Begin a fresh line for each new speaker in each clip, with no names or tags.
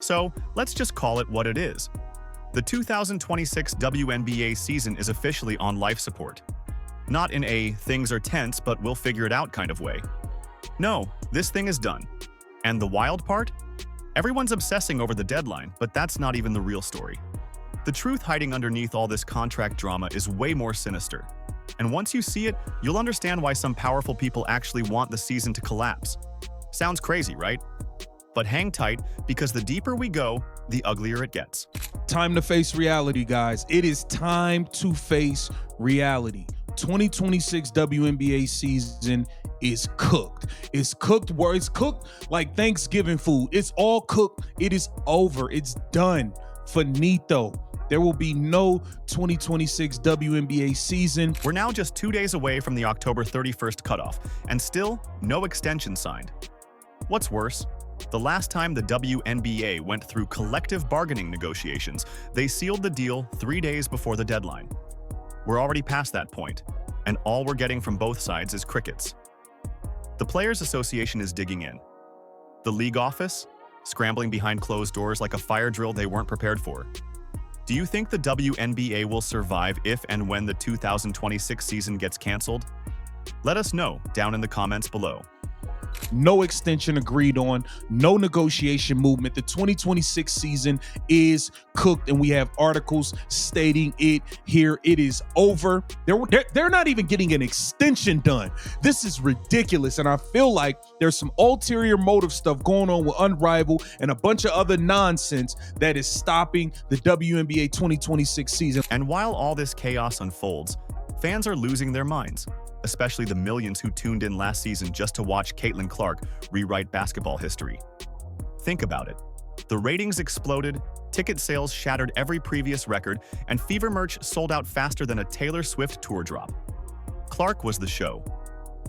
So let's just call it what it is. The 2026 WNBA season is officially on life support. Not in a things are tense but we'll figure it out kind of way. No, this thing is done. And the wild part? Everyone's obsessing over the deadline, but that's not even the real story. The truth hiding underneath all this contract drama is way more sinister. And once you see it, you'll understand why some powerful people actually want the season to collapse. Sounds crazy, right? But hang tight, because the deeper we go, the uglier it gets.
Time to face reality, guys. It is time to face reality. 2026 WNBA season is cooked. It's cooked where it's cooked like Thanksgiving food. It's all cooked. It is over. It's done. Finito. There will be no 2026 WNBA season.
We're now just 2 days away from the October 31st cutoff, and still no extension signed. What's worse, the last time the WNBA went through collective bargaining negotiations, they sealed the deal 3 days before the deadline. We're already past that point, and all we're getting from both sides is crickets. The Players Association is digging in. The league office, scrambling behind closed doors like a fire drill they weren't prepared for. Do you think the WNBA will survive if and when the 2026 season gets canceled? Let us know down in the comments below.
No extension agreed on, no negotiation movement. The 2026 season is cooked, and we have articles stating it here. It is over. They're not even getting an extension done. This is ridiculous, and I feel like there's some ulterior motive stuff going on with Unrivaled and a bunch of other nonsense that is stopping the WNBA 2026 season.
And while all this chaos unfolds, fans are losing their minds, especially the millions who tuned in last season just to watch Caitlin Clark rewrite basketball history. Think about it. The ratings exploded, ticket sales shattered every previous record, and Fever merch sold out faster than a Taylor Swift tour drop. Clark was the show.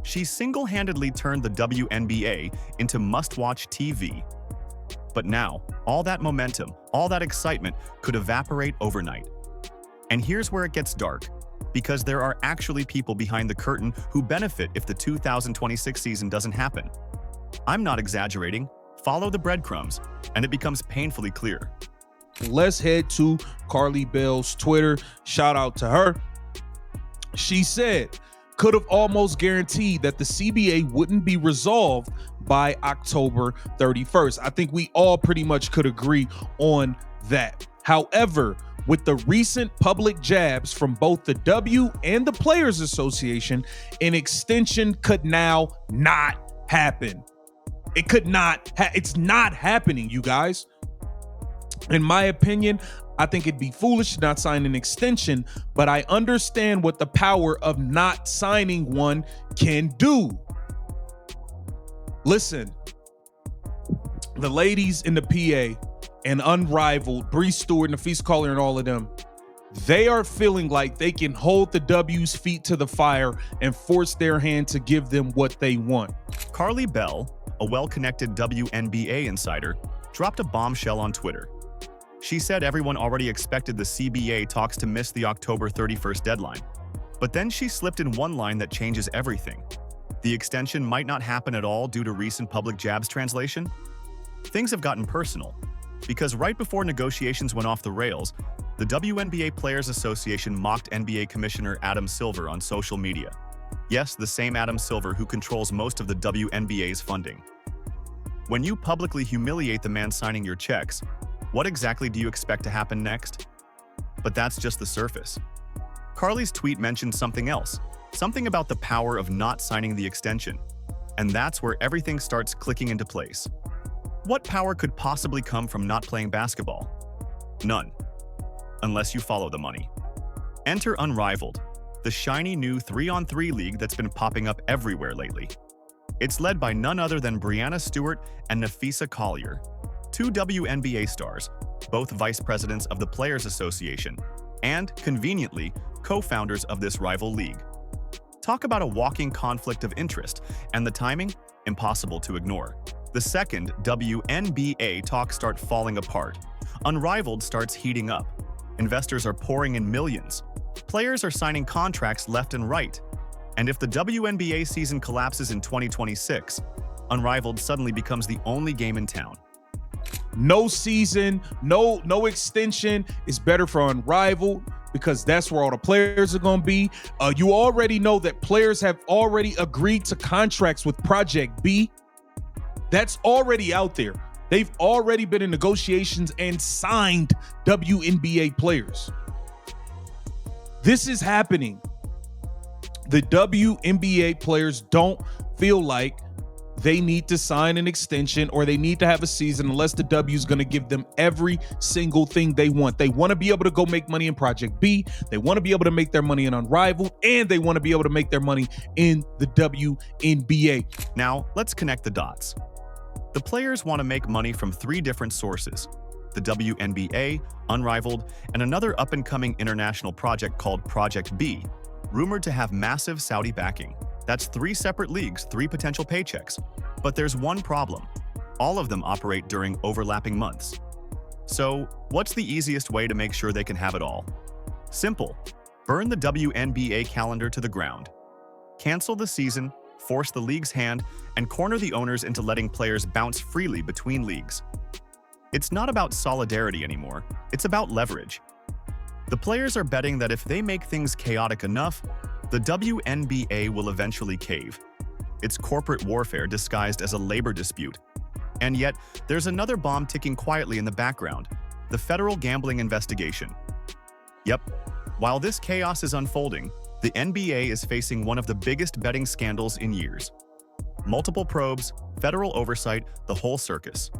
She single-handedly turned the WNBA into must-watch TV. But now, all that momentum, all that excitement could evaporate overnight. And here's where it gets dark. Because there are actually people behind the curtain who benefit if the 2026 season doesn't happen. I'm not exaggerating. Follow the breadcrumbs, and it becomes painfully clear.
Let's head to Carly Bell's Twitter. Shout out to her. She said, could have almost guaranteed that the CBA wouldn't be resolved by October 31st. I think we all pretty much could agree on that. However, with the recent public jabs from both the W and the Players Association, an extension could now not happen. It could not. It's not happening, you guys. In my opinion, I think it'd be foolish to not sign an extension, but I understand what the power of not signing one can do. Listen, the ladies in the PA and Unrivaled, Bree Stewart, Nafisa Collier, and all of them, they are feeling like they can hold the W's feet to the fire and force their hand to give them what they want.
Carly Bell, a well-connected WNBA insider, dropped a bombshell on Twitter. She said everyone already expected the CBA talks to miss the October 31st deadline. But then she slipped in one line that changes everything. The extension might not happen at all due to recent public jabs translation. Things have gotten personal. Because right before negotiations went off the rails, the WNBA Players Association mocked NBA Commissioner Adam Silver on social media. Yes, the same Adam Silver who controls most of the WNBA's funding. When you publicly humiliate the man signing your checks, what exactly do you expect to happen next? But that's just the surface. Carly's tweet mentioned something else, something about the power of not signing the extension. And that's where everything starts clicking into place. What power could possibly come from not playing basketball? None. Unless you follow the money. Enter Unrivaled, the shiny new 3-on-3 league that's been popping up everywhere lately. It's led by none other than Breanna Stewart and Nafisa Collier, two WNBA stars, both vice presidents of the Players Association, and, conveniently, co-founders of this rival league. Talk about a walking conflict of interest, and the timing? Impossible to ignore. The second WNBA talks start falling apart. Unrivaled starts heating up. Investors are pouring in millions. Players are signing contracts left and right. And if the WNBA season collapses in 2026, Unrivaled suddenly becomes the only game in town.
No season, no extension is better for Unrivaled because that's where all the players are going to be. You already know that players have already agreed to contracts with Project B. That's already out there. They've already been in negotiations and signed WNBA players. This is happening. The WNBA players don't feel like they need to sign an extension or they need to have a season unless the W is going to give them every single thing they want. They want to be able to go make money in Project B. They want to be able to make their money in Unrivaled, and they want to be able to make their money in the WNBA.
Now, let's connect the dots. The players want to make money from 3 different sources: the WNBA, Unrivaled, and another up-and-coming international project called Project B, rumored to have massive Saudi backing. That's 3 separate leagues, 3 potential paychecks. But there's one problem. All of them operate during overlapping months. So, what's the easiest way to make sure they can have it all? Simple. Burn the WNBA calendar to the ground. Cancel the season, force the league's hand, and corner the owners into letting players bounce freely between leagues. It's not about solidarity anymore, it's about leverage. The players are betting that if they make things chaotic enough, the WNBA will eventually cave. It's corporate warfare disguised as a labor dispute. And yet, there's another bomb ticking quietly in the background: the federal gambling investigation. Yep, while this chaos is unfolding, the NBA is facing one of the biggest betting scandals in years. Multiple probes, federal oversight, the whole circus.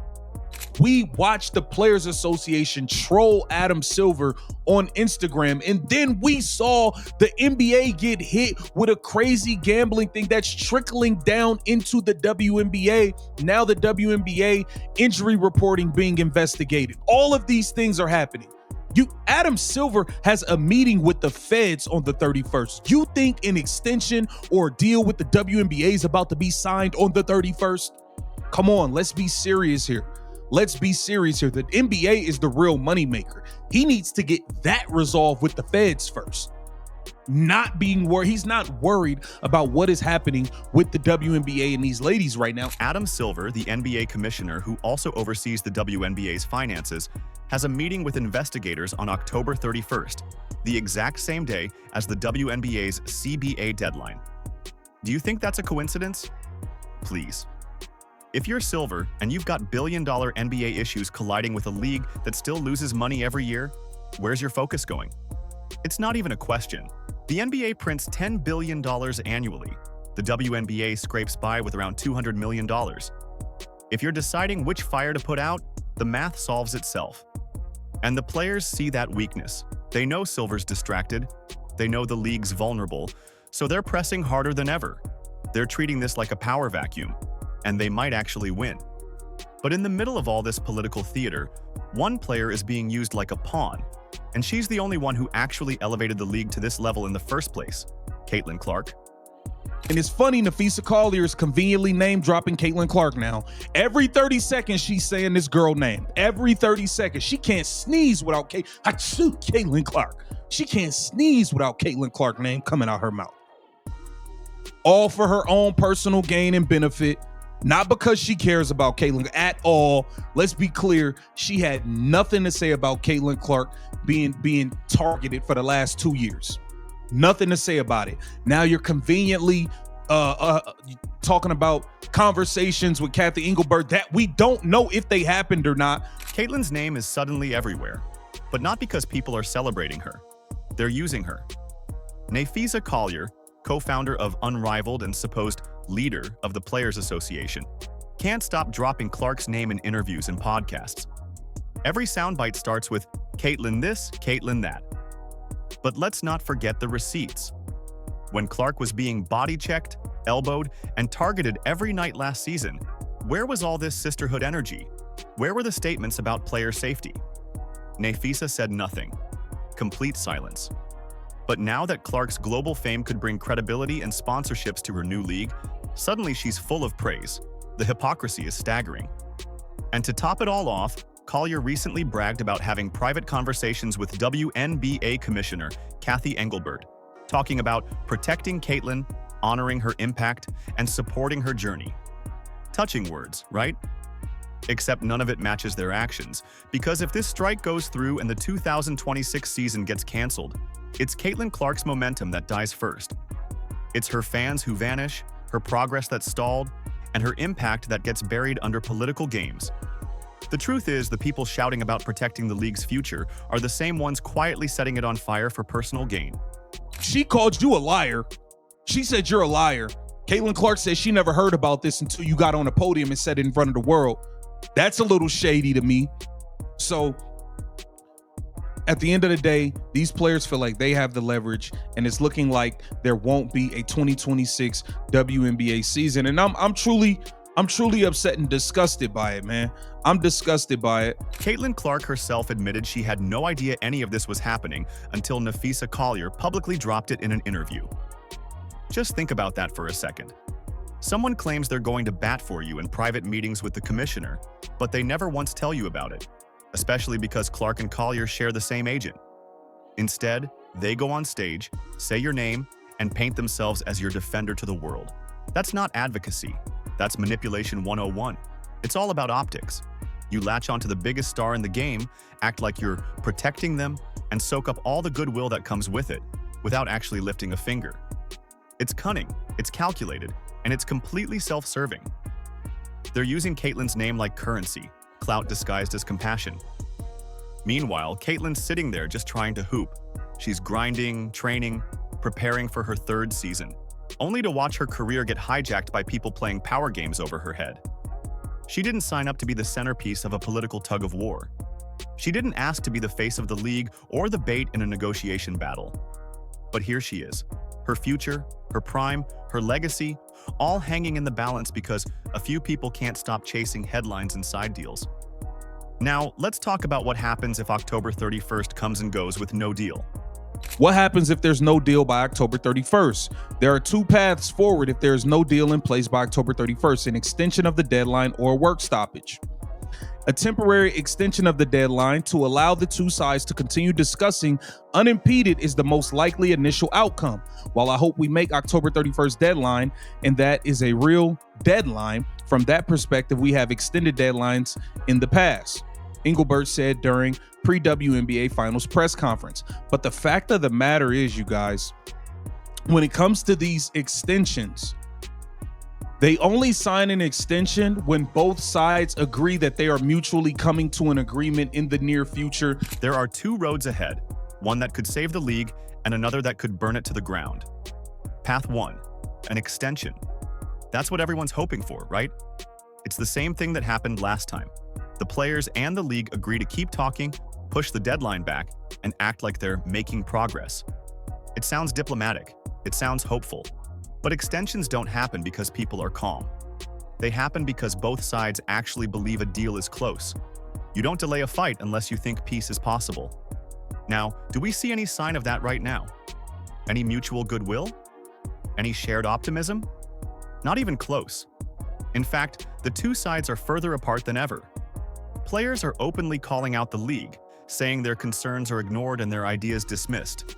We watched the Players Association troll Adam Silver on Instagram, and then we saw the NBA get hit with a crazy gambling thing that's trickling down into the WNBA. Now the WNBA injury reporting being investigated. All of these things are happening. Adam Silver has a meeting with the feds on the 31st. You think an extension or a deal with the WNBA is about to be signed on the 31st? Come on, let's be serious here. Let's be serious here. The NBA is the real moneymaker. He needs to get that resolved with the feds first. Not being worried. He's not worried about what is happening with the WNBA and these ladies right now.
Adam Silver, the NBA commissioner who also oversees the WNBA's finances, has a meeting with investigators on October 31st, the exact same day as the WNBA's CBA deadline. Do you think that's a coincidence? Please. If you're Silver and you've got billion-dollar NBA issues colliding with a league that still loses money every year, where's your focus going? It's not even a question. The NBA prints $10 billion annually. The WNBA scrapes by with around $200 million. If you're deciding which fire to put out, the math solves itself. And the players see that weakness. They know Silver's distracted. They know the league's vulnerable, so they're pressing harder than ever. They're treating this like a power vacuum, and they might actually win. But in the middle of all this political theater, one player is being used like a pawn, and she's the only one who actually elevated the league to this level in the first place: Caitlin Clark.
And it's funny, Nafisa Collier is conveniently name-dropping Caitlin Clark now. Every 30 seconds, she's saying this girl name. Every 30 seconds. She can't sneeze without Caitlin Clark. She can't sneeze without Caitlin Clark name coming out her mouth. All for her own personal gain and benefit. Not because she cares about Caitlin at all. Let's be clear. She had nothing to say about Caitlin Clark being targeted for the last 2 years. Nothing to say about it. Now you're conveniently talking about conversations with Kathy Engelbert that we don't know if they happened or not.
Caitlin's name is suddenly everywhere, but not because people are celebrating her. They're using her. Nafisa Collier, co-founder of Unrivaled and supposed leader of the Players Association, can't stop dropping Clark's name in interviews and podcasts. Every soundbite starts with Caitlin this, Caitlin that. But let's not forget the receipts. When Clark was being body-checked, elbowed, and targeted every night last season, where was all this sisterhood energy? Where were the statements about player safety? Nafisa said nothing. Complete silence. But now that Clark's global fame could bring credibility and sponsorships to her new league, suddenly she's full of praise. The hypocrisy is staggering. And to top it all off, Collier recently bragged about having private conversations with WNBA Commissioner Kathy Engelbert, talking about protecting Caitlin, honoring her impact, and supporting her journey. Touching words, right? Except none of it matches their actions, because if this strike goes through and the 2026 season gets canceled, it's Caitlin Clark's momentum that dies first. It's her fans who vanish, her progress that's stalled, and her impact that gets buried under political games. The truth is, the people shouting about protecting the league's future are the same ones quietly setting it on fire for personal gain.
She called you a liar. She said you're a liar. Caitlin Clark says she never heard about this until you got on a podium and said it in front of the world. That's a little shady to me. So at the end of the day, these players feel like they have the leverage, and it's looking like there won't be a 2026 WNBA season. And I'm truly upset and disgusted by it, man. I'm disgusted by it.
Caitlin Clark herself admitted she had no idea any of this was happening until Nafisa Collier publicly dropped it in an interview. Just think about that for a second. Someone claims they're going to bat for you in private meetings with the commissioner, but they never once tell you about it, especially because Clark and Collier share the same agent. Instead, they go on stage, say your name, and paint themselves as your defender to the world. That's not advocacy. That's manipulation 101. It's all about optics. You latch onto the biggest star in the game, act like you're protecting them, and soak up all the goodwill that comes with it, without actually lifting a finger. It's cunning, it's calculated, and it's completely self-serving. They're using Caitlin's name like currency, clout disguised as compassion. Meanwhile, Caitlin's sitting there just trying to hoop. She's grinding, training, preparing for her third season, only to watch her career get hijacked by people playing power games over her head. She didn't sign up to be the centerpiece of a political tug-of-war. She didn't ask to be the face of the league or the bait in a negotiation battle. But here she is, her future, her prime, her legacy, all hanging in the balance because a few people can't stop chasing headlines and side deals. Now, let's talk about what happens if October 31st comes and goes with no deal.
What happens if there's no deal by October 31st? There are two paths forward if there's no deal in place by October 31st, an extension of the deadline or a work stoppage. A temporary extension of the deadline to allow the two sides to continue discussing unimpeded is the most likely initial outcome. While I hope we make October 31st deadline, and that is a real deadline, from that perspective, we have extended deadlines in the past, Engelbert said during pre-WNBA Finals press conference. But the fact of the matter is, you guys, when it comes to these extensions, they only sign an extension when both sides agree that they are mutually coming to an agreement in the near future.
There are two roads ahead, one that could save the league and another that could burn it to the ground. Path 1, an extension. That's what everyone's hoping for, right? It's the same thing that happened last time. The players and the league agree to keep talking, push the deadline back, and act like they're making progress. It sounds diplomatic. It sounds hopeful. But extensions don't happen because people are calm. They happen because both sides actually believe a deal is close. You don't delay a fight unless you think peace is possible. Now, do we see any sign of that right now? Any mutual goodwill? Any shared optimism? Not even close. In fact, the two sides are further apart than ever. Players are openly calling out the league, saying their concerns are ignored and their ideas dismissed.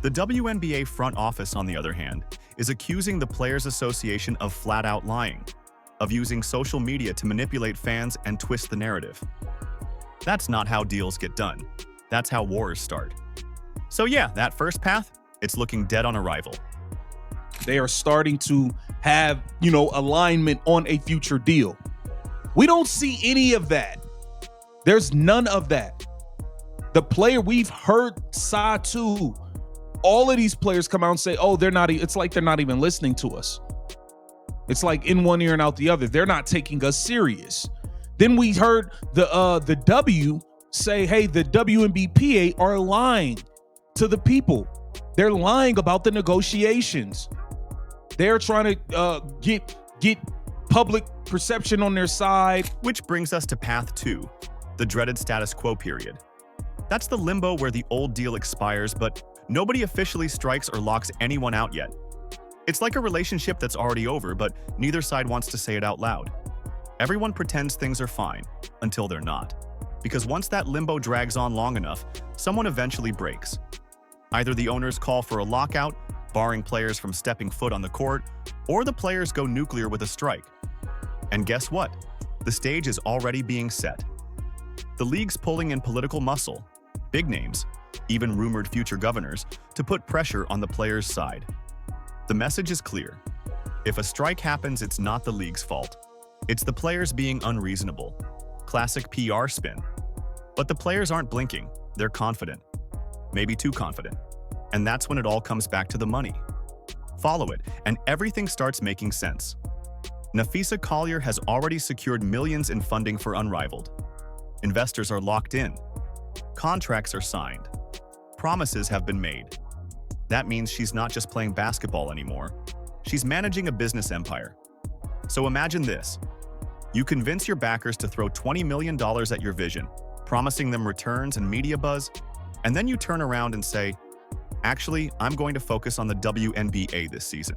The WNBA front office, on the other hand, is accusing the Players Association of flat-out lying, of using social media to manipulate fans and twist the narrative. That's not how deals get done. That's how wars start. So yeah, that first path, it's looking dead on arrival.
They are starting to have, alignment on a future deal. We don't see any of that. There's none of that. The player, we've heard Satu, all of these players come out and say, oh, it's like they're not even listening to us. It's like in one ear and out the other. They're not taking us serious. Then we heard the W say, hey, the WNBPA are lying to the people. They're lying about the negotiations. They're trying to get public perception on their side.
Which brings us to path 2, the dreaded status quo period. That's the limbo where the old deal expires, but nobody officially strikes or locks anyone out yet. It's like a relationship that's already over, but neither side wants to say it out loud. Everyone pretends things are fine until they're not. Because once that limbo drags on long enough, someone eventually breaks. Either the owners call for a lockout, barring players from stepping foot on the court, or the players go nuclear with a strike. And guess what? The stage is already being set. The league's pulling in political muscle, big names, even rumored future governors, to put pressure on the players' side. The message is clear. If a strike happens, it's not the league's fault. It's the players being unreasonable. Classic PR spin. But the players aren't blinking. They're confident. Maybe too confident. And that's when it all comes back to the money. Follow it, and everything starts making sense. Napheesa Collier has already secured millions in funding for Unrivaled. Investors are locked in. Contracts are signed. Promises have been made. That means she's not just playing basketball anymore. She's managing a business empire. So imagine this. You convince your backers to throw $20 million at your vision, promising them returns and media buzz, and then you turn around and say, actually, I'm going to focus on the WNBA this season.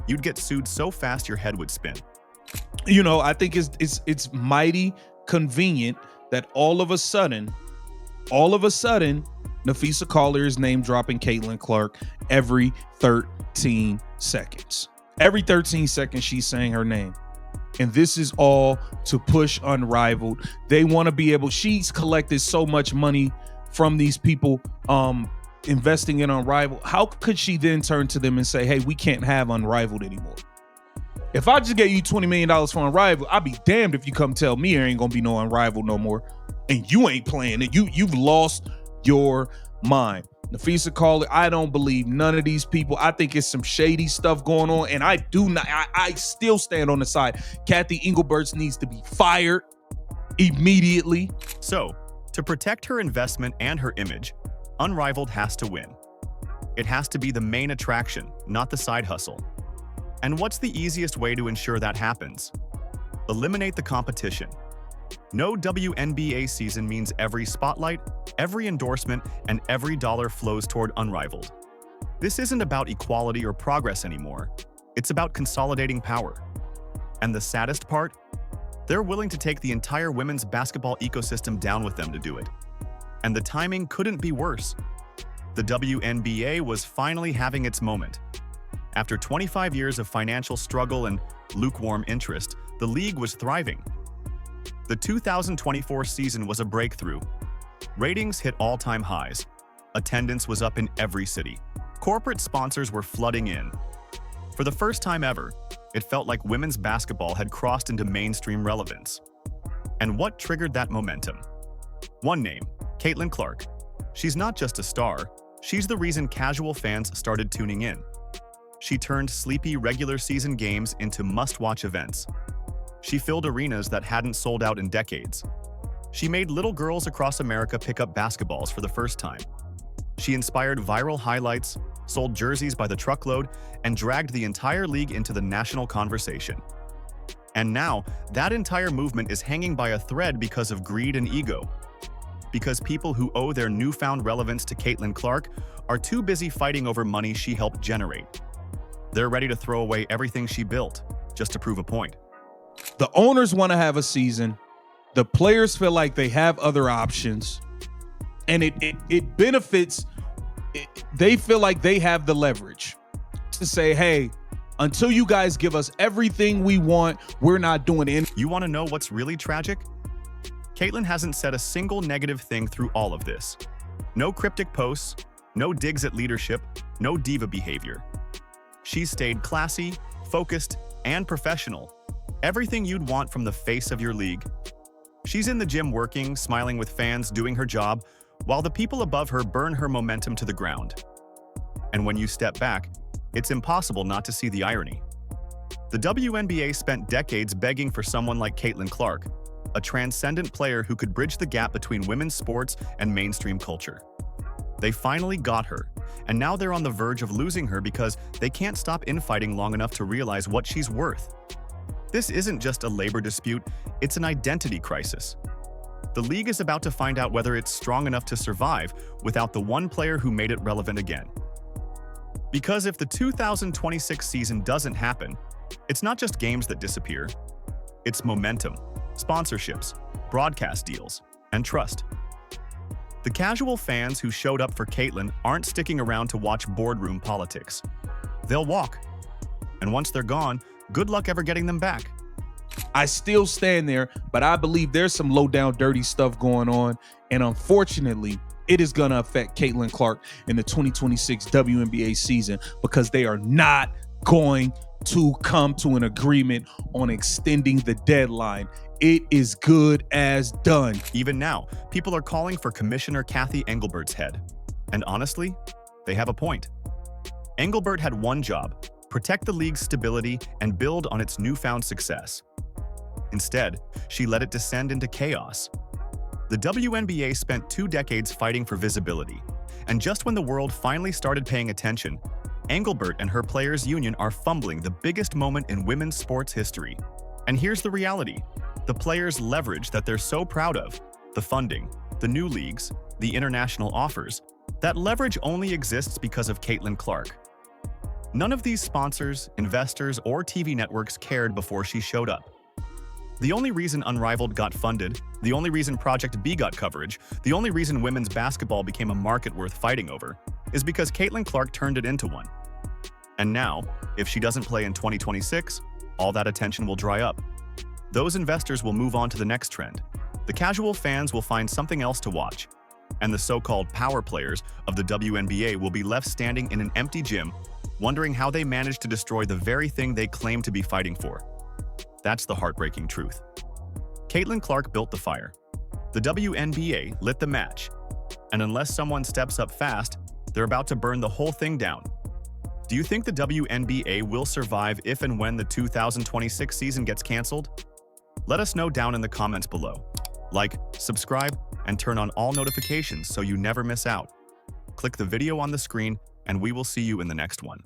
You'd get sued so fast your head would spin.
You know, I think it's mighty convenient that all of a sudden, Napheesa Collier is name dropping Caitlin Clark every 13 seconds. Every 13 seconds, she's saying her name. And this is all to push Unrivaled. They want to be able, she's collected so much money from these people investing in Unrivaled. How could she then turn to them and say, hey, we can't have Unrivaled anymore? If I just gave you $20 million for Unrivaled, I'd be damned if you come tell me there ain't gonna be no Unrivaled no more. And you ain't playing it. You've lost your mind. Napheesa Collier, I don't believe none of these people. I think it's some shady stuff going on. And I still stand on the side. Kathy Engelberts needs to be fired immediately.
So, to protect her investment and her image, Unrivaled has to win. It has to be the main attraction, not the side hustle. And what's the easiest way to ensure that happens? Eliminate the competition. No WNBA season means every spotlight, every endorsement, and every dollar flows toward Unrivaled. This isn't about equality or progress anymore. It's about consolidating power. And the saddest part? They're willing to take the entire women's basketball ecosystem down with them to do it. And the timing couldn't be worse. The WNBA was finally having its moment. After 25 years of financial struggle and lukewarm interest, the league was thriving. The 2024 season was a breakthrough. Ratings hit all-time highs. Attendance was up in every city. Corporate sponsors were flooding in. For the first time ever, it felt like women's basketball had crossed into mainstream relevance. And what triggered that momentum? One name, Caitlin Clark. She's not just a star, she's the reason casual fans started tuning in. She turned sleepy regular season games into must-watch events. She filled arenas that hadn't sold out in decades. She made little girls across America pick up basketballs for the first time. She inspired viral highlights, sold jerseys by the truckload, and dragged the entire league into the national conversation. And now, that entire movement is hanging by a thread because of greed and ego. Because people who owe their newfound relevance to Caitlin Clark are too busy fighting over money she helped generate. They're ready to throw away everything she built, just to prove a point.
The owners want to have a season. The players feel like they have other options. And it benefits, they feel like they have the leverage to say, hey, until you guys give us everything we want, we're not doing it.
You want to know what's really tragic? Caitlin hasn't said a single negative thing through all of this. No cryptic posts, no digs at leadership, no diva behavior. She's stayed classy, focused, and professional. Everything you'd want from the face of your league. She's in the gym working, smiling with fans, doing her job, while the people above her burn her momentum to the ground. And when you step back, it's impossible not to see the irony. The WNBA spent decades begging for someone like Caitlin Clark, a transcendent player who could bridge the gap between women's sports and mainstream culture. They finally got her, and now they're on the verge of losing her because they can't stop infighting long enough to realize what she's worth. This isn't just a labor dispute, it's an identity crisis. The league is about to find out whether it's strong enough to survive without the one player who made it relevant again. Because if the 2026 season doesn't happen, it's not just games that disappear. It's momentum, sponsorships, broadcast deals, and trust. The casual fans who showed up for Caitlin aren't sticking around to watch boardroom politics. They'll walk. And once they're gone, good luck ever getting them back.
I still stand there, but I believe there's some low down dirty stuff going on. And unfortunately, it is going to affect Caitlin Clark in the 2026 WNBA season because they are not going to come to an agreement on extending the deadline. It is good as done.
Even now, people are calling for Commissioner Kathy Engelbert's head. And honestly, they have a point. Engelbert had one job: protect the league's stability and build on its newfound success. Instead, she let it descend into chaos. The WNBA spent 2 decades fighting for visibility, and just when the world finally started paying attention, Engelbert and her players' union are fumbling the biggest moment in women's sports history. And here's the reality: the players' leverage that they're so proud of, the funding, the new leagues, the international offers, that leverage only exists because of Caitlin Clark. None of these sponsors, investors, or TV networks cared before she showed up. The only reason Unrivaled got funded, the only reason Project B got coverage, the only reason women's basketball became a market worth fighting over, is because Caitlin Clark turned it into one. And now, if she doesn't play in 2026, all that attention will dry up. Those investors will move on to the next trend. The casual fans will find something else to watch, and the so-called power players of the WNBA will be left standing in an empty gym, wondering how they managed to destroy the very thing they claim to be fighting for. That's the heartbreaking truth. Caitlin Clark built the fire. The WNBA lit the match. And unless someone steps up fast, they're about to burn the whole thing down. Do you think the WNBA will survive if and when the 2026 season gets canceled? Let us know down in the comments below. Like, subscribe, and turn on all notifications so you never miss out. Click the video on the screen, and we will see you in the next one.